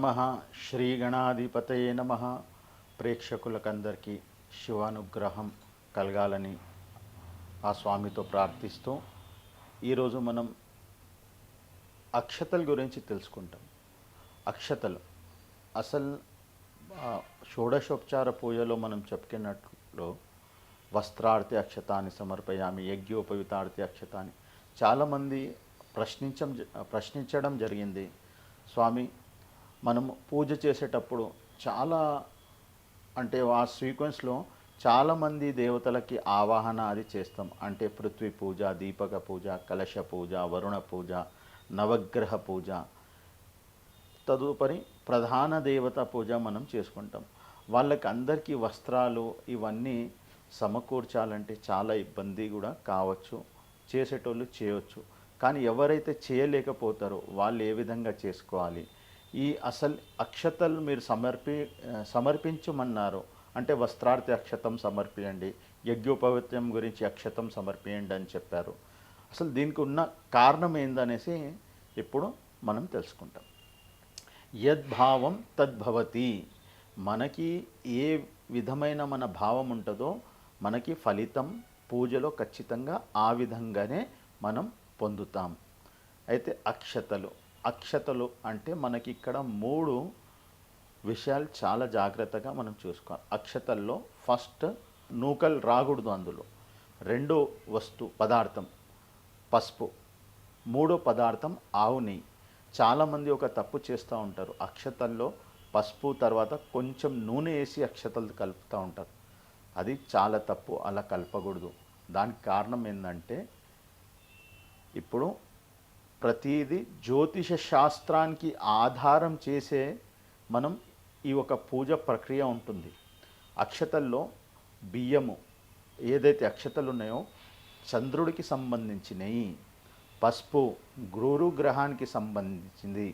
నమః. శ్రీ గణాధిపతయే నమః. ప్రేక్షకులకందరికీ శివానుగ్రహం కలగాలని ఆ స్వామితో ప్రార్థిస్తూ ఈరోజు మనం అక్షతల గురించి తెలుసుకుంటాం. అక్షతలు అసలు షోడశోపచార పూజలో మనం చెప్పుకున్నట్లు వస్త్రార్థి అక్షతాన్ని సమర్పయామి, యజ్ఞోపవితార్థి అక్షతాన్ని చాలామంది ప్రశ్నించడం జరిగింది. స్వామి, మనం పూజ చేసేటప్పుడు చాలా అంటే ఆ సీక్వెన్స్లో చాలామంది దేవతలకి ఆవాహన అది చేస్తాం. అంటే పృథ్వీ పూజ, దీపక పూజ, కలశ పూజ, వరుణ పూజ, నవగ్రహ పూజ, తదుపరి ప్రధాన దేవత పూజ మనం చేసుకుంటాం. వాళ్ళకి అందరికీ వస్త్రాలు ఇవన్నీ సమకూర్చాలంటే చాలా ఇబ్బంది కూడా కావచ్చు. చేసేటోళ్ళు చేయవచ్చు, కానీ ఎవరైతే చేయలేకపోతారో వాళ్ళు ఏ విధంగా చేసుకోవాలి? ఈ అసలు అక్షతలు మీరు సమర్పించమన్నారు అంటే వస్త్రార్థి అక్షతం సమర్పియండి, యజ్ఞోపవిత్యం గురించి అక్షతం సమర్పియండి అని చెప్పారు. అసలు దీనికి ఉన్న కారణం ఏందనేసి ఇప్పుడు మనం తెలుసుకుంటాం. యద్భావం తద్భవతి. మనకి ఏ విధమైన మన భావం ఉంటుందో మనకి ఫలితం పూజలో ఖచ్చితంగా ఆ విధంగానే మనం పొందుతాం. అయితే అక్షతలు అంటే మనకి ఇక్కడ 3 విషయాలు చాలా జాగ్రత్తగా మనం చూసుకోవాలి. అక్షతల్లో ఫస్ట్ నూకలు రాకూడదు, అందులో రెండో పదార్థం పసుపు, మూడో పదార్థం ఆవు నెయ్యి. చాలామంది ఒక తప్పు చేస్తూ ఉంటారు, అక్షతల్లో పసుపు తర్వాత కొంచెం నూనె వేసి అక్షతలు కలుపుతూ ఉంటారు. అది చాలా తప్పు, అలా కలపకూడదు. దానికి కారణం ఏంటంటే ఇప్పుడు ప్రతిదీ జ్యోతిష శాస్త్రానికి ఆధారం చేసే మనం ఈ ఒక పూజ ప్రక్రియ ఉంటుంది. అక్షతల్లో బియ్యము ఏదైతే అక్షతలు ఉన్నాయో చంద్రుడికి సంబంధించినవి, పసుపు గురుగ్రహానికి సంబంధించింది,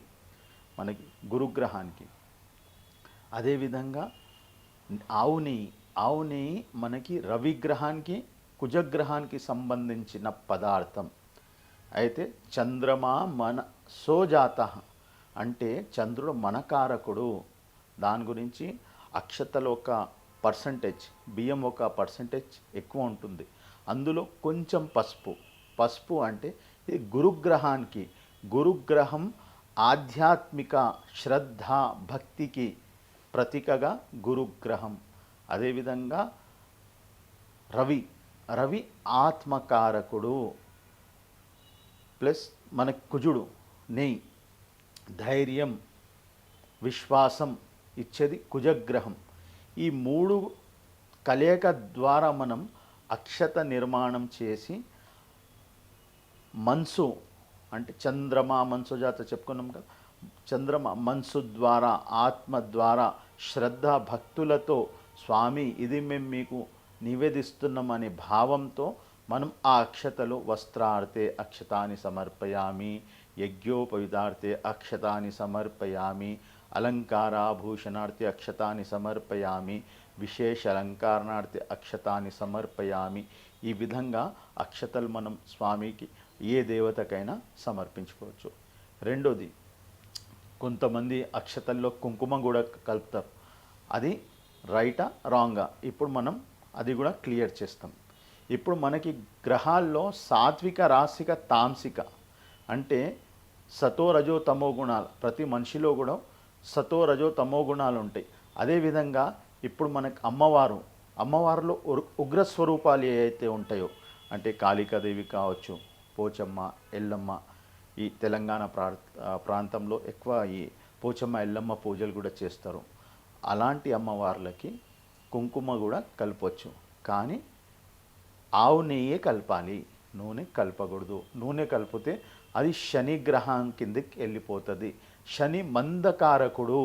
మనకి గురుగ్రహానికి. అదేవిధంగా ఆవు నెయ్యి మనకి రవిగ్రహానికి కుజగ్రహానికి సంబంధించిన పదార్థం. అయితే చంద్రమా మనసోజాత అంటే చంద్రుడు మనకారకుడు. దాని గురించి అక్షతలు ఒక పర్సంటేజ్, బియ్యం ఒక పర్సంటేజ్ ఎక్కువ ఉంటుంది. అందులో కొంచెం పసుపు అంటే ఇది గురుగ్రహం ఆధ్యాత్మిక శ్రద్ధ భక్తికి ప్రతీకగా గురుగ్రహం. అదేవిధంగా రవి ఆత్మకారకుడు, ప్లస్ మనకి కుజుడు నెయ్యి ధైర్యం విశ్వాసం ఇచ్చేది కుజగ్రహం. ఈ 3 కలయిక ద్వారా మనం అక్షత నిర్మాణం చేసి మనసు అంటే చంద్రమా మనసు జాత చెప్పుకున్నాం కదా, చంద్రమ మనసు ద్వారా ఆత్మ ద్వారా శ్రద్ధ భక్తులతో స్వామి ఇది మేము మీకు నివేదిస్తున్నామనే భావంతో మనం ఆ అక్షతలు వస్త్రార్థే అక్షతాన్ని సమర్పయామి, యజ్ఞోపవితార్థే అక్షతాన్ని సమర్పయామి, అలంకారాభూషణార్థే అక్షతాన్ని సమర్పయామి, విశేష అలంకరణార్థే అక్షతాన్ని సమర్పయామి. ఈ విధంగా అక్షతలు మనం స్వామికి ఏ దేవతకైనా సమర్పించుకోవచ్చు. రెండోది, కొంతమంది అక్షతల్లో కుంకుమ కూడా కలుపుతారు. అది రైటా రాంగా ఇప్పుడు మనం అది కూడా క్లియర్ చేస్తాం. ఇప్పుడు మనకి గ్రహాల్లో సాత్విక రాసిక తాంసిక అంటే సతో రజో తమో గుణాలు, ప్రతి మనిషిలో కూడా సతో రజో తమో గుణాలు ఉంటాయి. అదేవిధంగా ఇప్పుడు మనకి అమ్మవారిలో ఉగ్రస్వరూపాలు ఏవైతే ఉంటాయో అంటే కాళికాదేవి కావచ్చు, పోచమ్మ, ఎల్లమ్మ. ఈ తెలంగాణ ప్రాంతంలో ఎక్కువ ఈ పోచమ్మ ఎల్లమ్మ పూజలు కూడా చేస్తారు. అలాంటి అమ్మవార్లకి కుంకుమ కూడా కలపవచ్చు, కానీ ఆవు నెయ్యే కలపాలి, నూనె కలపకూడదు. నూనె కలిపితే అది శని గ్రహం కిందకి వెళ్ళిపోతుంది. శని మందకారకుడు,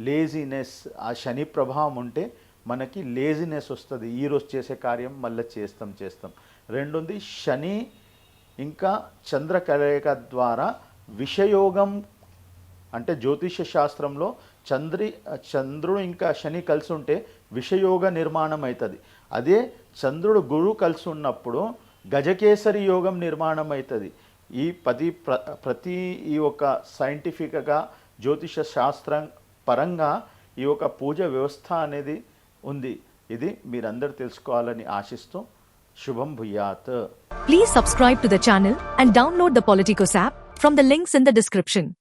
లేజినెస్, ఆ శని ప్రభావం ఉంటే మనకి లేజినెస్ వస్తుంది. ఈరోజు చేసే కార్యం మళ్ళీ చేస్తాం. రెండోది, శని ఇంకా చంద్ర కలయిక ద్వారా విషయోగం అంటే జ్యోతిష శాస్త్రంలో చంద్రుడు ఇంకా శని కలిసి ఉంటే విషయోగ నిర్మాణం అవుతుంది. అదే చంద్రుడు గురువు కలిసి ఉన్నప్పుడు గజకేసరి యోగం నిర్మాణం అవుతుంది. ఈ ప్రతి ఈ ఒక సైంటిఫిక్గా జ్యోతిష శాస్త్రం పరంగా ఈ యొక్క పూజ వ్యవస్థ అనేది ఉంది. ఇది మీరందరూ తెలుసుకోవాలని ఆశిస్తూ శుభం భూయాత్. Please subscribe to the channel and download the Politicos app from the links in the description.